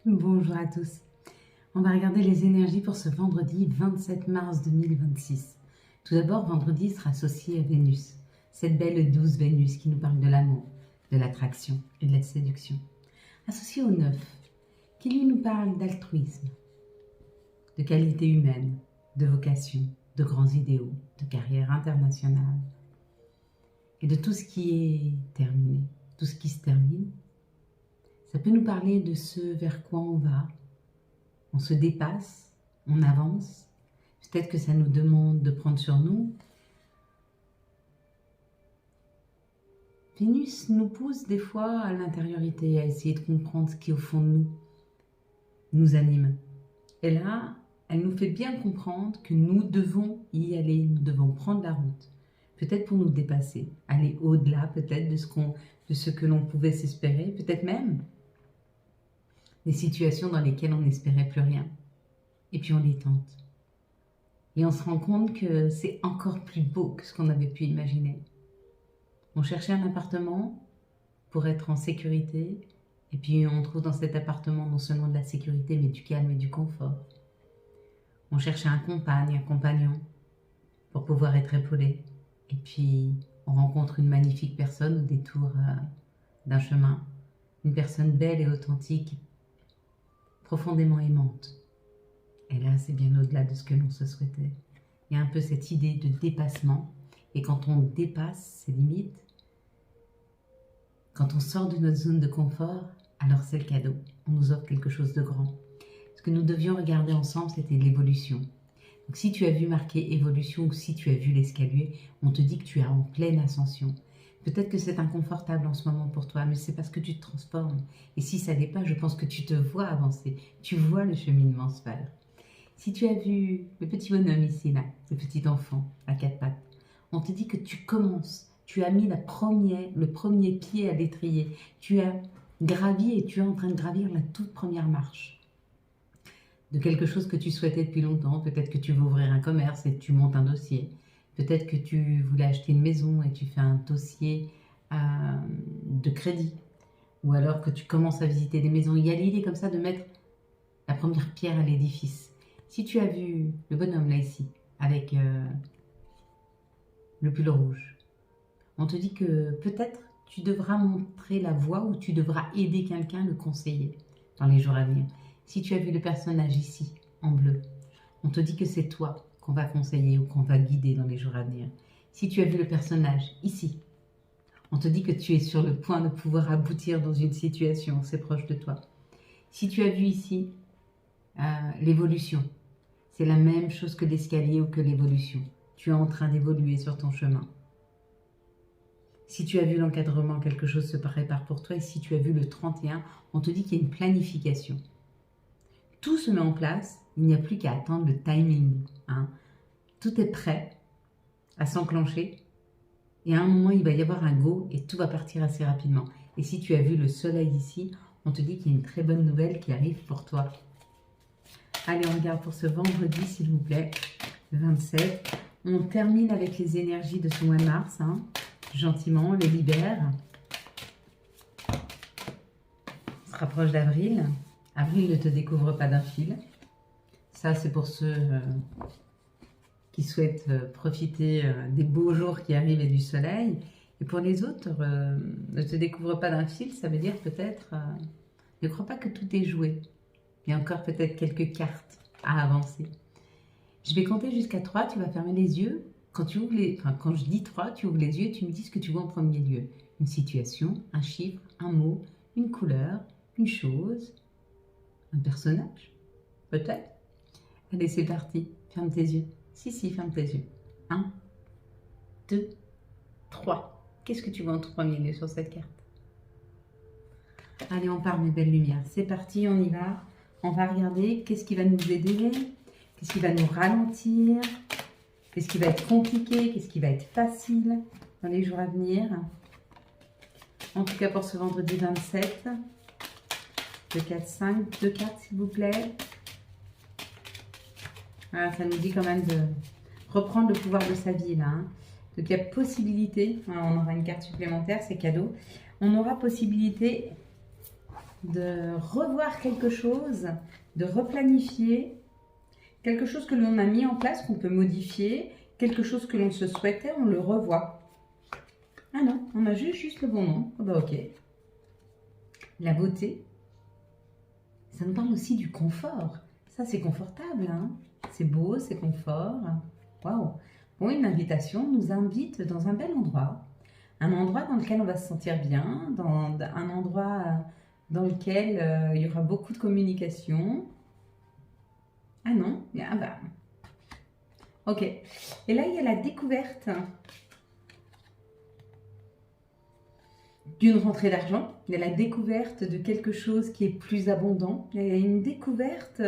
Bonjour à tous. On va regarder les énergies pour ce vendredi 27 mars 2026. Tout d'abord, vendredi sera associé à Vénus, cette belle douce Vénus qui nous parle de l'amour, de l'attraction et de la séduction. Associé au 9, qui lui nous parle d'altruisme, de qualité humaine, de vocation, de grands idéaux, de carrière internationale et de tout ce qui est terminé, tout ce qui se termine. Ça peut nous parler de ce vers quoi on va, on se dépasse, on avance. Peut-être que ça nous demande de prendre sur nous. Vénus nous pousse des fois à l'intériorité, à essayer de comprendre ce qui au fond de nous anime. Et là, elle nous fait bien comprendre que nous devons y aller, nous devons prendre la route. Peut-être pour nous dépasser, aller au-delà peut-être de ce que l'on pouvait s'espérer, peut-être même des situations dans lesquelles on n'espérait plus rien. Et puis on les tente. Et on se rend compte que c'est encore plus beau que ce qu'on avait pu imaginer. On cherchait un appartement pour être en sécurité, et puis on trouve dans cet appartement non seulement de la sécurité, mais du calme et du confort. On cherchait un compagnon, pour pouvoir être épaulé. Et puis on rencontre une magnifique personne au détour d'un chemin, une personne belle et authentique, profondément aimante. Et là, c'est bien au-delà de ce que l'on se souhaitait. Il y a un peu cette idée de dépassement. Et quand on dépasse ses limites, quand on sort de notre zone de confort, alors c'est le cadeau. On nous offre quelque chose de grand. Ce que nous devions regarder ensemble, c'était l'évolution. Donc si tu as vu marqué évolution ou si tu as vu l'escalier, on te dit que tu es en pleine ascension. Peut-être que c'est inconfortable en ce moment pour toi, mais c'est parce que tu te transformes. Et si ça n'est pas, je pense que tu te vois avancer. Tu vois le cheminement se faire. Si tu as vu le petit bonhomme ici, là, le petit enfant à quatre pattes, on te dit que tu commences. Tu as mis le premier pied à l'étrier. Tu as gravi et tu es en train de gravir la toute première marche de quelque chose que tu souhaitais depuis longtemps. Peut-être que tu veux ouvrir un commerce et tu montes un dossier. Peut-être que tu voulais acheter une maison et tu fais un dossier de crédit. Ou alors que tu commences à visiter des maisons. Il y a l'idée comme ça de mettre la première pierre à l'édifice. Si tu as vu le bonhomme là ici, avec le pull rouge, on te dit que peut-être tu devras montrer la voie ou tu devras aider quelqu'un, le conseiller dans les jours à venir. Si tu as vu le personnage ici, en bleu, on te dit que c'est toi qu'on va conseiller ou qu'on va guider dans les jours à venir. Si tu as vu le personnage ici, on te dit que tu es sur le point de pouvoir aboutir dans une situation, c'est proche de toi. Si tu as vu ici l'évolution, c'est la même chose que l'escalier ou que l'évolution. Tu es en train d'évoluer sur ton chemin. Si tu as vu l'encadrement, quelque chose se prépare pour toi. Et si tu as vu le 31, on te dit qu'il y a une planification. Tout se met en place, il n'y a plus qu'à attendre le timing. Tout est prêt à s'enclencher. Et à un moment, il va y avoir un go et tout va partir assez rapidement. Et si tu as vu le soleil ici, on te dit qu'il y a une très bonne nouvelle qui arrive pour toi. Allez, on regarde pour ce vendredi, s'il vous plaît, le 27. On termine avec les énergies de ce mois de mars. Gentiment, on les libère. On se rapproche d'avril. Avril ne te découvre pas d'un fil. Ça, c'est pour ceux qui souhaitent profiter des beaux jours qui arrivent et du soleil. Et pour les autres, ne te découvre pas d'un fil, ça veut dire peut-être... ne crois pas que tout est joué. Il y a encore peut-être quelques cartes à avancer. Je vais compter jusqu'à 3, tu vas fermer les yeux. Quand je dis 3, tu ouvres les yeux et tu me dis ce que tu vois en premier lieu. Une situation, un chiffre, un mot, une couleur, une chose, un personnage, peut-être. Allez, c'est parti. Ferme tes yeux. Si, ferme tes yeux. 1, 2, 3. Qu'est-ce que tu vois en premier lieu sur cette carte? Allez, on part, mes belles lumières. C'est parti, on y va. On va regarder qu'est-ce qui va nous aider, qu'est-ce qui va nous ralentir, qu'est-ce qui va être compliqué, qu'est-ce qui va être facile dans les jours à venir. En tout cas, pour ce vendredi 27. 2, 4, 5. 2, 4, s'il vous plaît. Voilà, ça nous dit quand même de reprendre le pouvoir de sa vie, là. Donc, il y a possibilité. On aura une carte supplémentaire, c'est cadeau. On aura possibilité de revoir quelque chose, de replanifier quelque chose que l'on a mis en place, qu'on peut modifier, quelque chose que l'on se souhaitait, on le revoit. Ah non, on a juste le bon nom. Ah bah ok. La beauté, ça nous parle aussi du confort. Ça, c'est confortable, hein. C'est beau, c'est confort. Waouh. Bon, une invitation nous invite dans un bel endroit. Un endroit dans lequel on va se sentir bien, dans un endroit dans lequel il y aura beaucoup de communication. Ah non, ah bah. Ok. Et là, il y a la découverte d'une rentrée d'argent. Il y a la découverte de quelque chose qui est plus abondant. Il y a une découverte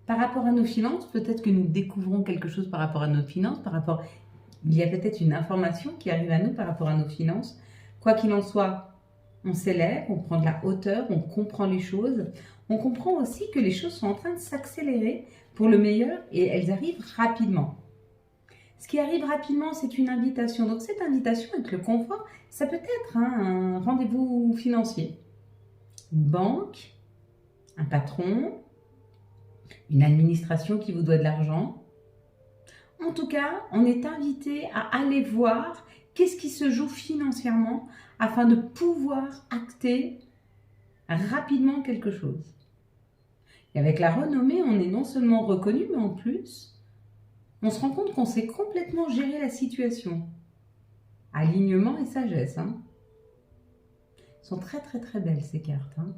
par rapport à nos finances. Peut-être que nous découvrons quelque chose par rapport à nos finances, il y a peut-être une information qui arrive à nous par rapport à nos finances. Quoi qu'il en soit, on s'élève, on prend de la hauteur, on comprend les choses. On comprend aussi que les choses sont en train de s'accélérer pour le meilleur et elles arrivent rapidement. Ce qui arrive rapidement, c'est une invitation. Donc cette invitation avec le confort, ça peut être un rendez-vous financier. Une banque, un patron, une administration qui vous doit de l'argent. En tout cas, on est invité à aller voir qu'est-ce qui se joue financièrement afin de pouvoir acter rapidement quelque chose. Et avec la renommée, on est non seulement reconnu, mais en plus, on se rend compte qu'on sait complètement gérer la situation. Alignement et sagesse. Hein. Elles sont très très très belles ces cartes. Hein.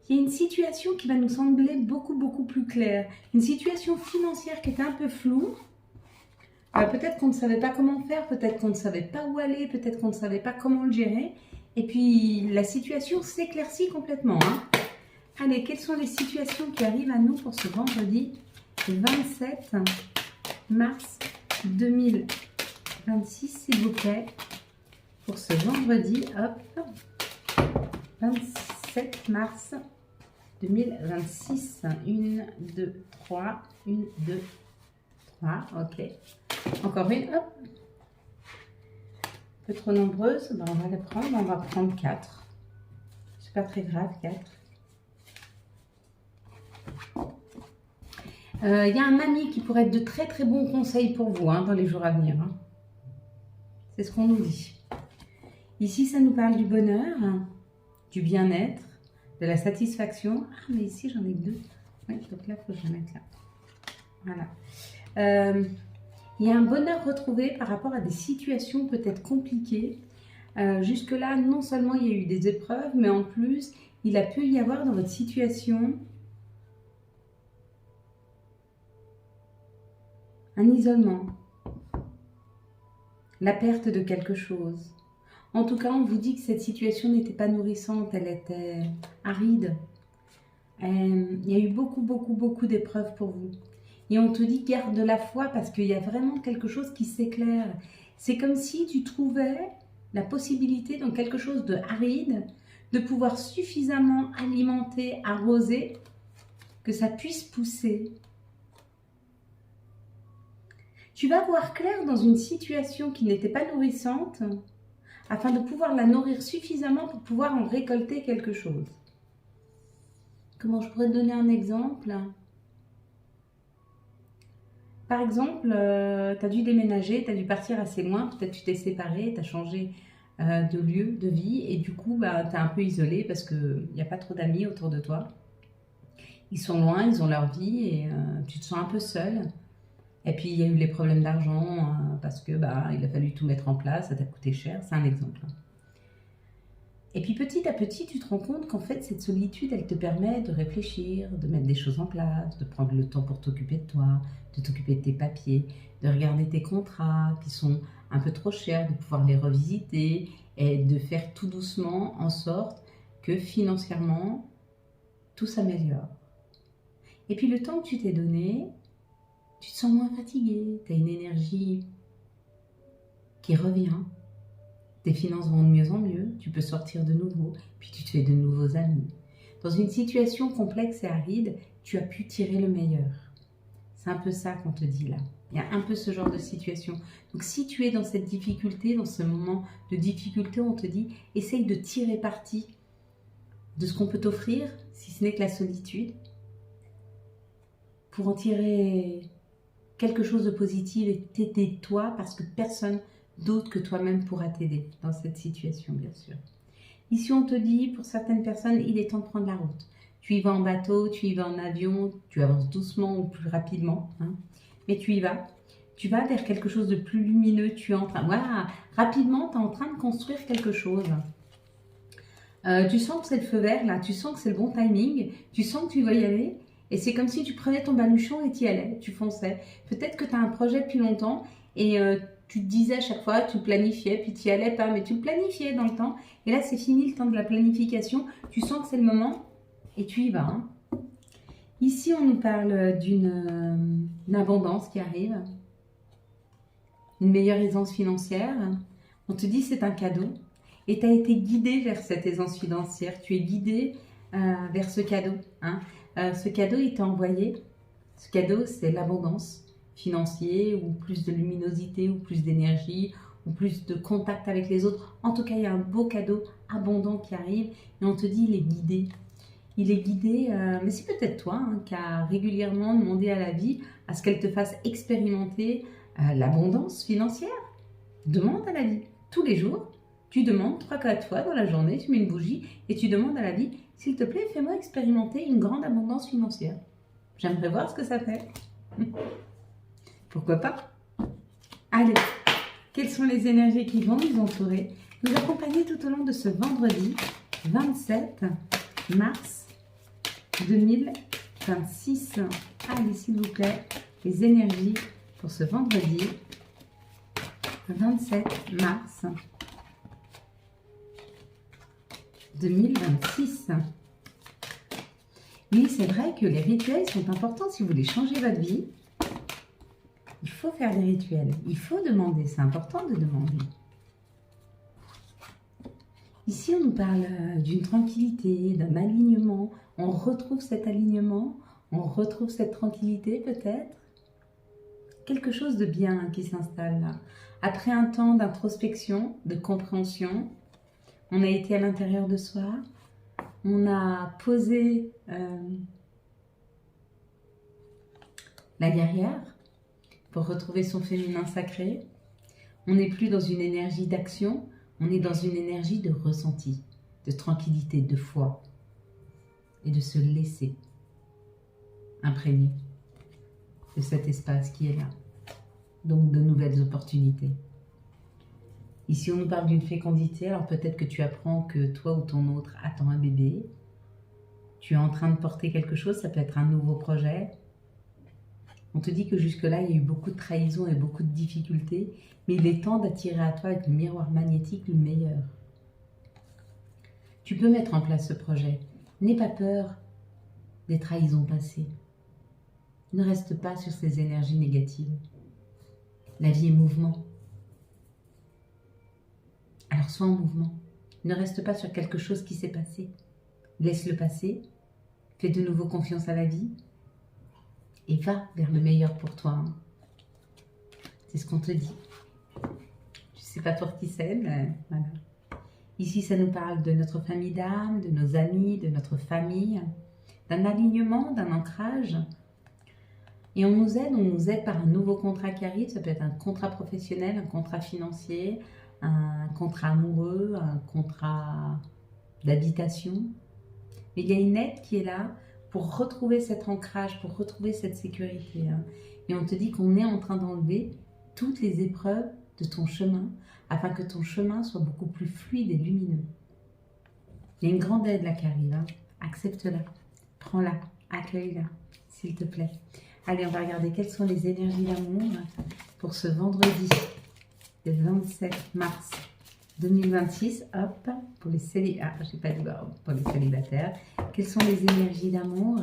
Il y a une situation qui va nous sembler beaucoup plus claire. Une situation financière qui était un peu floue. Peut-être qu'on ne savait pas comment faire, peut-être qu'on ne savait pas où aller, peut-être qu'on ne savait pas comment le gérer. Et puis la situation s'éclaircit complètement. Hein. Allez, quelles sont les situations qui arrivent à nous pour ce vendredi 27 mars 2026, s'il vous plaît. Pour ce vendredi, hop, 27 mars 2026. 1, 2, 3, 1, 2, 3, ok. Encore une, hop. Un peu trop nombreuse, ben on va la prendre, on va prendre 4. C'est pas très grave, 4. Il y a un ami qui pourrait être de très très bons conseils pour vous hein, dans les jours à venir. Hein. C'est ce qu'on nous dit. Ici, ça nous parle du bonheur, du bien-être, de la satisfaction. Ah, mais ici, j'en ai que 2. Oui, donc là, il faut que je la mette là. Voilà. Il y a un bonheur retrouvé par rapport à des situations peut-être compliquées. Jusque-là, non seulement il y a eu des épreuves, mais en plus, il a pu y avoir dans votre situation un isolement, la perte de quelque chose. En tout cas, on vous dit que cette situation n'était pas nourrissante, elle était aride. Il y a eu beaucoup d'épreuves pour vous. Et on te dit garde la foi parce qu'il y a vraiment quelque chose qui s'éclaire. C'est comme si tu trouvais la possibilité dans quelque chose de aride, de pouvoir suffisamment alimenter, arroser, que ça puisse pousser. Tu vas voir clair dans une situation qui n'était pas nourrissante, afin de pouvoir la nourrir suffisamment pour pouvoir en récolter quelque chose. Comment je pourrais te donner un exemple ? Par exemple, tu as dû déménager, tu as dû partir assez loin, peut-être tu t'es séparé, tu as changé de lieu, de vie, et du coup, tu es un peu isolé parce qu'il n'y a pas trop d'amis autour de toi. Ils sont loin, ils ont leur vie, et tu te sens un peu seul. Et puis, il y a eu les problèmes d'argent, parce que il a fallu tout mettre en place, ça t'a coûté cher, c'est un exemple. Et puis, petit à petit, tu te rends compte qu'en fait, cette solitude, elle te permet de réfléchir, de mettre des choses en place, de prendre le temps pour t'occuper de toi, de t'occuper de tes papiers, de regarder tes contrats qui sont un peu trop chers, de pouvoir les revisiter et de faire tout doucement en sorte que financièrement, tout s'améliore. Et puis, le temps que tu t'es donné, tu te sens moins fatigué, tu as une énergie qui revient, tes finances vont de mieux en mieux, tu peux sortir de nouveau, puis tu te fais de nouveaux amis. Dans une situation complexe et aride, tu as pu tirer le meilleur. C'est un peu ça qu'on te dit là. Il y a un peu ce genre de situation. Donc si tu es dans cette difficulté, dans ce moment de difficulté, on te dit, essaye de tirer parti de ce qu'on peut t'offrir, si ce n'est que la solitude, pour en tirer quelque chose de positif et t'aider toi, parce que personne d'autre que toi-même pourra t'aider dans cette situation, bien sûr. Ici, on te dit, pour certaines personnes, il est temps de prendre la route. Tu y vas en bateau, tu y vas en avion, tu avances doucement ou plus rapidement, hein, mais tu y vas. Tu vas vers quelque chose de plus lumineux, tu es en train... Voilà, rapidement, tu es en train de construire quelque chose. Tu sens que c'est le feu vert, là, tu sens que c'est le bon timing, tu sens que tu vas y aller, et c'est comme si tu prenais ton baluchon et tu y allais, tu fonçais. Peut-être que tu as un projet depuis longtemps, et tu te disais à chaque fois, tu planifiais, puis tu n'y allais pas, mais tu le planifiais dans le temps, et là c'est fini le temps de la planification, tu sens que c'est le moment, et tu y vas. Hein. Ici, on nous parle d'une abondance qui arrive, une meilleure aisance financière. On te dit c'est un cadeau et tu as été guidé vers cette aisance financière. Tu es guidé vers ce cadeau. Hein. Ce cadeau, il t'a envoyé. Ce cadeau, c'est l'abondance financière ou plus de luminosité ou plus d'énergie ou plus de contact avec les autres. En tout cas, il y a un beau cadeau abondant qui arrive et on te dit il est guidé. Il est guidé, mais c'est peut-être toi hein, qui as régulièrement demandé à la vie à ce qu'elle te fasse expérimenter l'abondance financière. Demande à la vie. Tous les jours, tu demandes 3-4 fois dans la journée, tu mets une bougie et tu demandes à la vie, s'il te plaît, fais-moi expérimenter une grande abondance financière. J'aimerais voir ce que ça fait. Pourquoi pas? Allez, quelles sont les énergies qui vont nous entourer, nous accompagner tout au long de ce vendredi 27 mars 2026. Allez, s'il vous plaît, les énergies pour ce vendredi 27 mars 2026. Oui, c'est vrai que les rituels sont importants si vous voulez changer votre vie. Il faut faire des rituels, il faut demander, c'est important de demander. Ici, on nous parle d'une tranquillité, d'un alignement. On retrouve cet alignement, on retrouve cette tranquillité peut-être. Quelque chose de bien qui s'installe là. Après un temps d'introspection, de compréhension, on a été à l'intérieur de soi, on a posé la guerrière pour retrouver son féminin sacré. On n'est plus dans une énergie d'action, on est dans une énergie de ressenti, de tranquillité, de foi et de se laisser imprégner de cet espace qui est là. Donc de nouvelles opportunités. Ici, on nous parle d'une fécondité. Alors peut-être que tu apprends que toi ou ton autre attend un bébé. Tu es en train de porter quelque chose, ça peut être un nouveau projet. On te dit que jusque-là, il y a eu beaucoup de trahison et beaucoup de difficultés, mais il est temps d'attirer à toi avec le miroir magnétique le meilleur. Tu peux mettre en place ce projet. N'aie pas peur des trahisons passées. Ne reste pas sur ces énergies négatives. La vie est mouvement. Alors sois en mouvement. Ne reste pas sur quelque chose qui s'est passé. Laisse-le passer. Fais de nouveau confiance à la vie. Et va vers le meilleur pour toi. Hein. C'est ce qu'on te dit. Je ne sais pas pour qui c'est, mais voilà. Ici, ça nous parle de notre famille d'âme, de nos amis, de notre famille, d'un alignement, d'un ancrage. Et on nous aide par un nouveau contrat qui arrive. Ça peut être un contrat professionnel, un contrat financier, un contrat amoureux, un contrat d'habitation. Mais il y a une aide qui est là pour retrouver cet ancrage, pour retrouver cette sécurité. Hein. Et on te dit qu'on est en train d'enlever toutes les épreuves de ton chemin afin que ton chemin soit beaucoup plus fluide et lumineux. Il y a une grande aide là qui arrive. Hein. Accepte-la, prends-la, accueille-la, s'il te plaît. Allez, on va regarder quelles sont les énergies d'amour pour ce vendredi, le 27 mars 2026. Hop, pour les célibataires. Ah, j'ai pas dit pour les célibataires. Quelles sont les énergies d'amour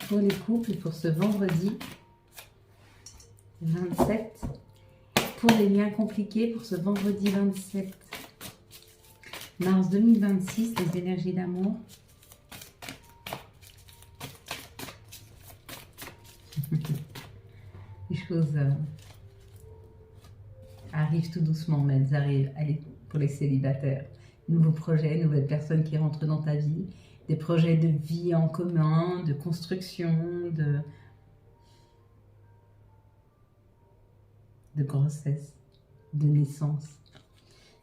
pour les couples pour ce vendredi 27? Pour les liens compliqués pour ce vendredi 27 mars 2026, les énergies d'amour. choses arrivent tout doucement, mais elles arrivent. Allez, pour les célibataires, nouveaux projets, nouvelles personnes qui rentrent dans ta vie, des projets de vie en commun, de construction, de grossesse, de naissance.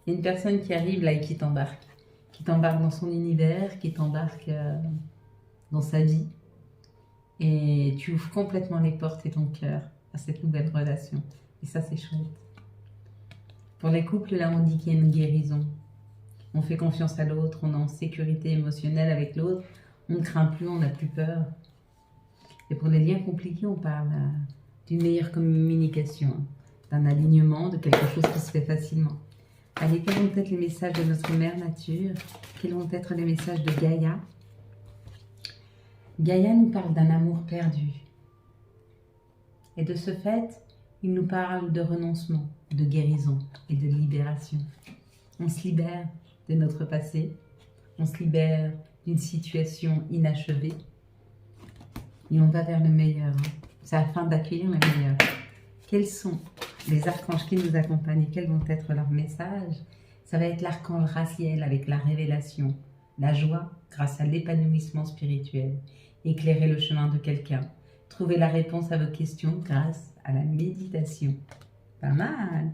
Il y a une personne qui arrive là et qui t'embarque dans son univers, qui t'embarque dans sa vie. Et tu ouvres complètement les portes et ton cœur à cette nouvelle relation. Et ça, c'est chouette. Pour les couples, là, on dit qu'il y a une guérison. On fait confiance à l'autre, on est en sécurité émotionnelle avec l'autre, on ne craint plus, on n'a plus peur. Et pour les liens compliqués, on parle d'une meilleure communication, d'un alignement, de quelque chose qui se fait facilement. Allez, quels vont être les messages de notre mère nature? Quels vont être les messages de Gaïa? Gaïa nous parle d'un amour perdu. Et de ce fait, il nous parle de renoncement, de guérison et de libération. On se libère de notre passé, on se libère d'une situation inachevée et on va vers le meilleur. C'est afin d'accueillir le meilleur. Quels sont les archanges qui nous accompagnent et quels vont être leurs messages? Ça va être l'archange Raziel avec la révélation, la joie grâce à l'épanouissement spirituel, éclairer le chemin de quelqu'un, trouver la réponse à vos questions grâce à la méditation. Pas mal!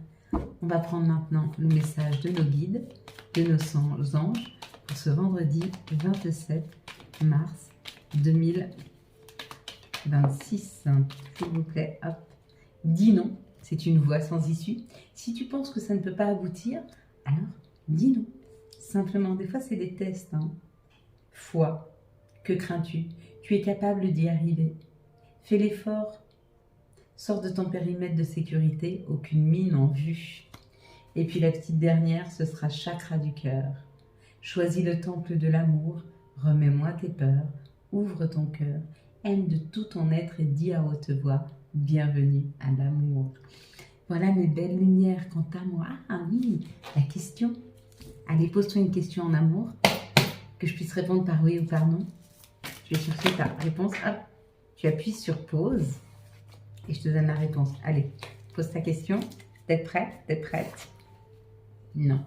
On va prendre maintenant le message de nos guides, de nos anges, pour ce vendredi 27 mars 2026. S'il vous plaît, hop. Dis non, c'est une voie sans issue. Si tu penses que ça ne peut pas aboutir, alors dis non. Simplement, des fois c'est des tests. Foi, que crains-tu? Tu es capable d'y arriver. Fais l'effort. Sors de ton périmètre de sécurité, aucune mine en vue. Et puis la petite dernière, ce sera chakra du cœur. Choisis le temple de l'amour, remets-moi tes peurs, ouvre ton cœur, aime de tout ton être et dis à haute voix, bienvenue à l'amour. Voilà mes belles lumières quant à moi. Ah oui, la question. Allez, pose-toi une question en amour, que je puisse répondre par oui ou par non. Je vais chercher ta réponse. Hop, tu appuies sur pause et je te donne la réponse. Allez, pose ta question. T'es prête? T'es prête? Non.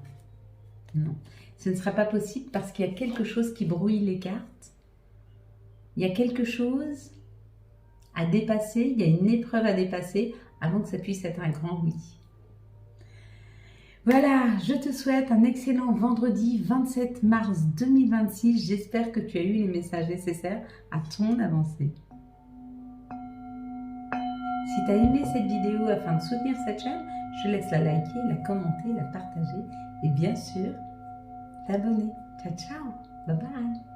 Non. Ce ne sera pas possible parce qu'il y a quelque chose qui brouille les cartes. Il y a quelque chose à dépasser, il y a une épreuve à dépasser avant que ça puisse être un grand oui. Voilà, je te souhaite un excellent vendredi 27 mars 2026. J'espère que tu as eu les messages nécessaires à ton avancée. Si tu as aimé cette vidéo afin de soutenir cette chaîne, je laisse la liker, la commenter, la partager et bien sûr t'abonner. Ciao, ciao, bye bye.